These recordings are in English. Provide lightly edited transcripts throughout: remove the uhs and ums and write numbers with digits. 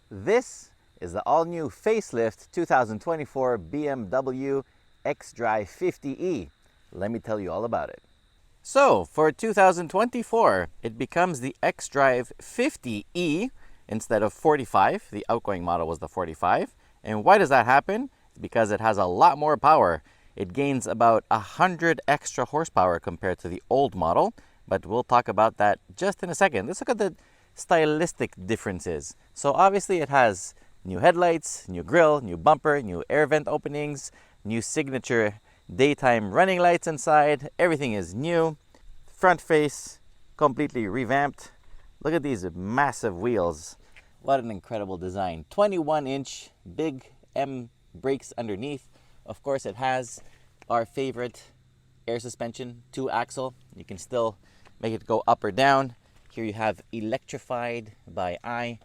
This is the all-new facelift 2024 BMW X5 Let me tell you all about it. So, for 2024, it becomes the xDrive50e instead of 45. The outgoing model was the 45. And why does that happen? It's because it has a lot more power. It gains about 100 extra horsepower compared to the old model, but we'll talk about that just in a second. Let's look at the stylistic differences. So obviously it has new headlights, new grille, new bumper, new air vent openings, new signature daytime running lights inside. Everything is new. Front face completely revamped. Look at these massive wheels. What an incredible design. 21-inch big M brakes underneath. Of course, it has our favorite air suspension, 2-axle. You can still make it go up or down. Here you have electrified by eye.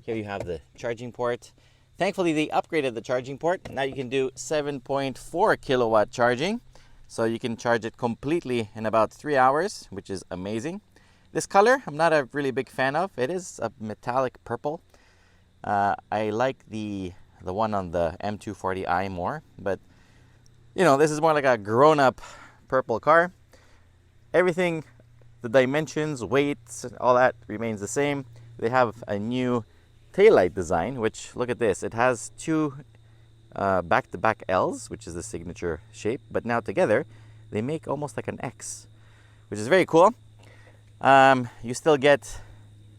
Here you have the charging port. Thankfully, they upgraded the charging port. Now you can do 7.4 kilowatt charging. So you can charge it completely in about 3 hours, which is amazing. This color, I'm not a really big fan of. It is a metallic purple. I like the one on the M240i more, but you know, this is more like a grown-up purple car. Everything, the dimensions, weights, all that remains the same. They have a new taillight design, which, look at this. It has two back-to-back L's, which is the signature shape, but now together they make almost like an X, which is very cool. You still get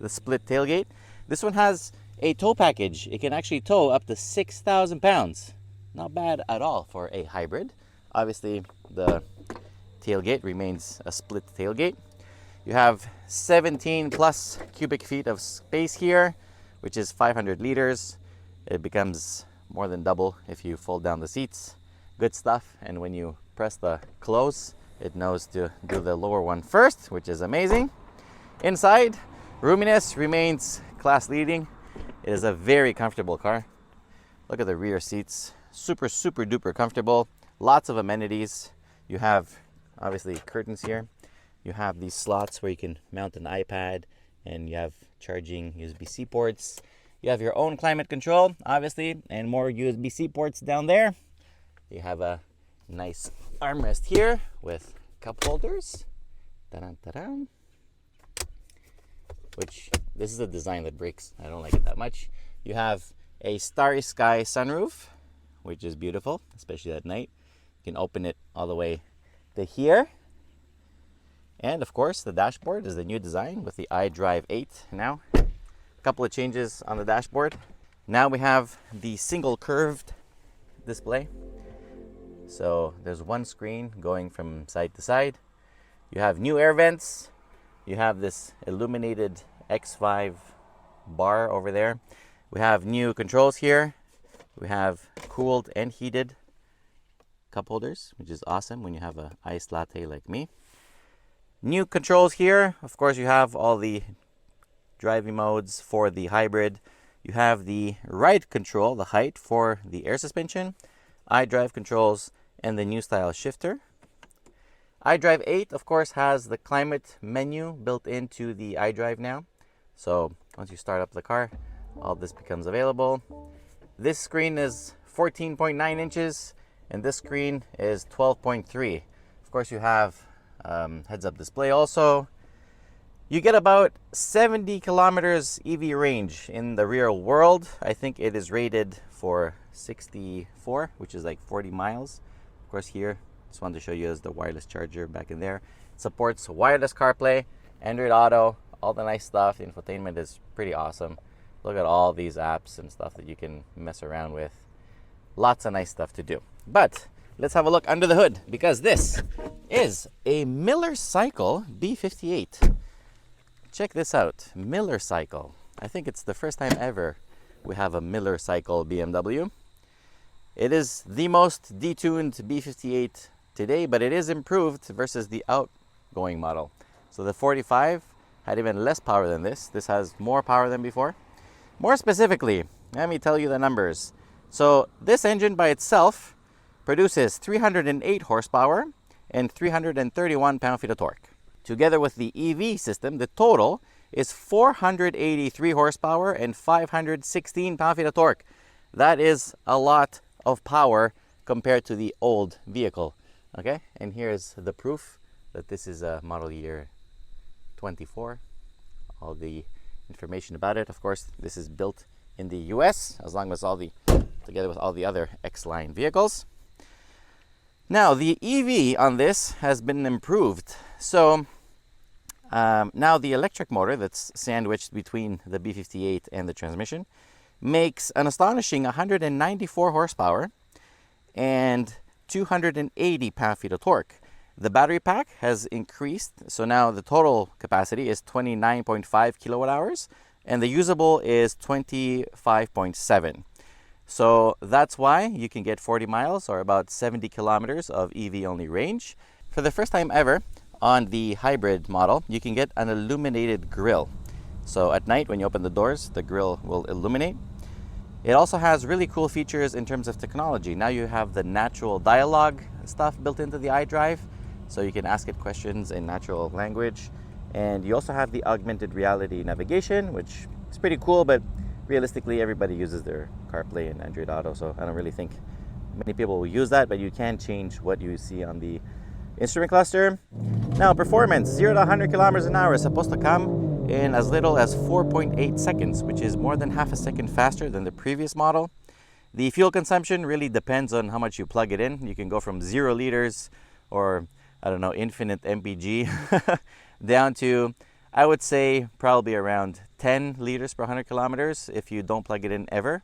the split tailgate. This one has a tow package. It can actually tow up to 6,000 pounds. Not bad at all for a hybrid. Obviously, the tailgate remains a split tailgate. You have 17 plus cubic feet of space here, which is 500 liters. It becomes more than double if you fold down the seats. Good stuff. And when you press the close, it knows to do the lower one first, which is amazing. Inside, roominess remains class leading. It is a very comfortable car. Look at the rear seats. Super duper comfortable. Lots of amenities. You have obviously curtains here. You have these slots where you can mount an iPad, and you have charging USB-C ports. You have your own climate control, obviously, and more USB-C ports down there. You have a nice armrest here with cup holders. Ta-da-ta-da. Which, this is a design that breaks. I don't like it that much. You have a starry sky sunroof, which is beautiful, especially at night. You can open it all the way to here. And of course, the dashboard is the new design with the iDrive 8 now. A couple of changes on the dashboard. Now we have the single curved display. So there's one screen going from side to side. You have new air vents. You have this illuminated X5 bar over there. We have new controls here. We have cooled and heated cup holders, which is awesome when you have an iced latte like me. New controls here. Of course, you have all the driving modes for the hybrid. You have the ride control, the height for the air suspension, iDrive controls, and the new style shifter. iDrive 8, of course, has the climate menu built into the iDrive now. So once you start up the car, all this becomes available. This screen is 14.9 inches, and this screen is 12.3. Of course, you have heads-up display also. You get about 70 kilometers EV range in the real world. I think it is rated for 64, which is like 40 miles. Of course, here, just wanted to show you as the wireless charger back in there. It supports wireless CarPlay, Android Auto, all the nice stuff. The infotainment is pretty awesome. Look at all these apps and stuff that you can mess around with. Lots of nice stuff to do. But let's have a look under the hood, because this is a Miller Cycle B58. Check this out, Miller Cycle. I think it's the first time ever we have a Miller Cycle BMW. It is the most detuned B58 today, but it is improved versus the outgoing model. So the 45 had even less power than this. This has more power than before. More specifically, let me tell you the numbers. So this engine by itself produces 308 horsepower and 331 pound-feet of torque. Together with the EV system, the total is 483 horsepower and 516 pound-feet of torque. That is a lot of power compared to the old vehicle. Okay, and here's the proof that this is a model year 24. All the information about it. Of course, this is built in the US, as long as together with all the other X-line vehicles. Now, the EV on this has been improved. So now the electric motor that's sandwiched between the B58 and the transmission makes an astonishing 194 horsepower and 280 pound-feet of torque. The battery pack has increased, so now the total capacity is 29.5 kilowatt hours, and the usable is 25.7. So that's why you can get 40 miles or about 70 kilometers of EV-only range. For the first time ever on the hybrid model, you can get an illuminated grille. So at night when you open the doors, the grille will illuminate. It also has really cool features in terms of technology. Now you have the natural dialogue stuff built into the iDrive, so you can ask it questions in natural language. And you also have the augmented reality navigation, which is pretty cool, but realistically everybody uses their CarPlay and Android Auto, so I don't really think many people will use that, but you can change what you see on the instrument cluster. Now, performance, 0 to 100 kilometers an hour is supposed to come in as little as 4.8 seconds, which is more than half a second faster than the previous model. The fuel consumption really depends on how much you plug it in. You can go from 0 liters or, I don't know, infinite MPG down to, I would say, probably around 10 liters per 100 kilometers if you don't plug it in ever.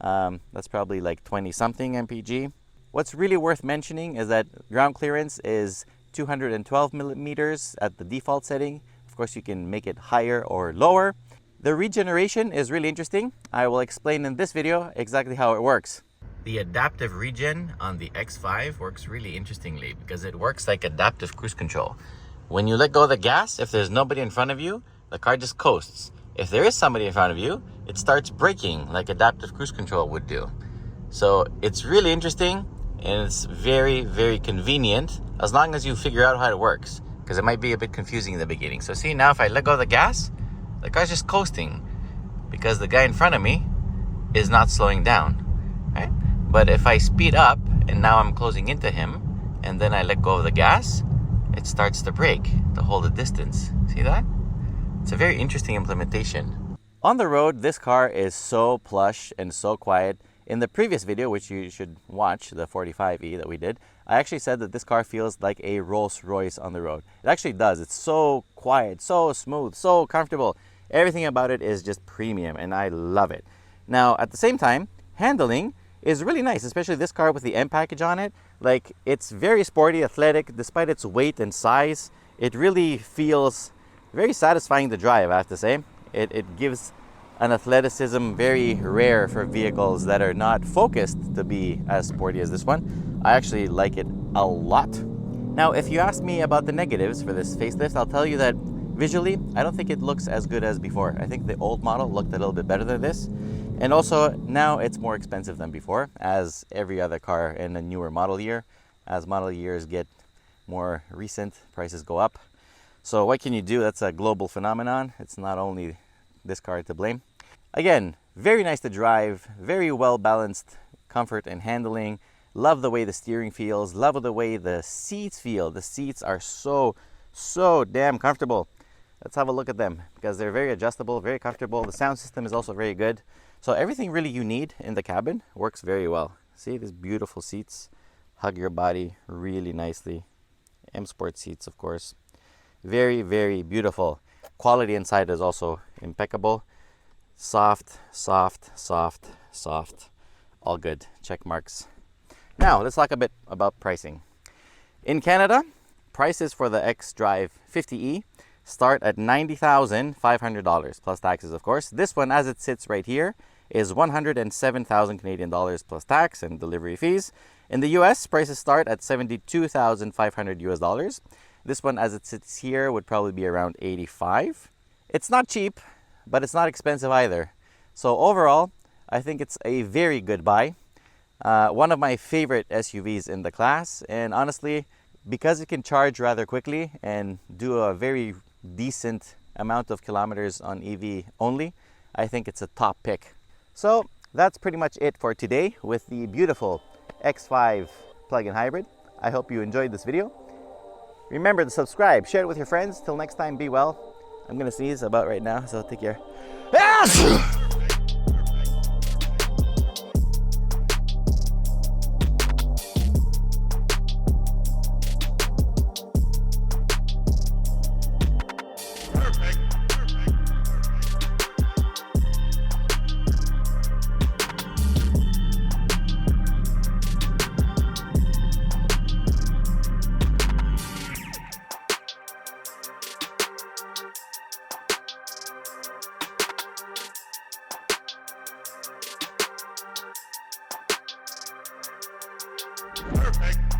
That's probably like 20 something MPG. What's really worth mentioning is that ground clearance is 212 millimeters at the default setting. Of course, you can make it higher or lower. The regeneration is really interesting. I will explain in this video exactly how it works. The adaptive regen on the X5 works really interestingly because it works like adaptive cruise control. When you let go of the gas, if there's nobody in front of you, the car just coasts. If there is somebody in front of you, it starts braking like adaptive cruise control would do. So it's really interesting and it's very, very convenient as long as you figure out how it works, because it might be a bit confusing in the beginning. So see, now if I let go of the gas, the car's just coasting because the guy in front of me is not slowing down, right? But if I speed up and now I'm closing into him and then I let go of the gas, it starts to brake to hold a distance. See that? It's a very interesting implementation. On the road, this car is so plush and so quiet. In the previous video, which you should watch, the 45e that we did, I actually said that this car feels like a Rolls-Royce on the road. It actually does. It's so quiet, so smooth, so comfortable. Everything about it is just premium and I love it. Now, at the same time, handling is really nice, especially this car with the M package on it. Like, it's very sporty, athletic, despite its weight and size. It really feels very satisfying to drive, I have to say. It gives an athleticism very rare for vehicles that are not focused to be as sporty as this one. I actually like it a lot. Now, if you ask me about the negatives for this facelift, I'll tell you that visually, I don't think it looks as good as before. I think the old model looked a little bit better than this. And also, now it's more expensive than before, as every other car in a newer model year. As model years get more recent, prices go up. So what can you do? That's a global phenomenon. It's not only this car to blame. Again, very nice to drive, very well balanced comfort and handling. Love the way the steering feels, love the way the seats feel. The seats are so damn comfortable. Let's have a look at them because they're very adjustable, very comfortable. The sound system is also very good. So everything really you need in the cabin works very well. See these beautiful seats, hug your body really nicely. M Sport seats, of course. Very, very beautiful. Quality inside is also impeccable. Soft, soft, soft, soft. All good. Check marks. Now, let's talk a bit about pricing. In Canada, prices for the xDrive50e start at $90,500 plus taxes, of course. This one, as it sits right here, is 107,000 Canadian dollars plus tax and delivery fees. In the US, prices start at 72,500 US dollars. This one, as it sits here, would probably be around 85. It's not cheap, but it's not expensive either. So overall, I think it's a very good buy. One of my favorite SUVs in the class, and honestly, because it can charge rather quickly and do a very decent amount of kilometers on EV only, I think it's a top pick. So that's pretty much it for today with the beautiful X5 plug-in hybrid. I hope you enjoyed this video. Remember to subscribe, share it with your friends. Till next time, be well. I'm gonna sneeze about right now, so take care. Perfect.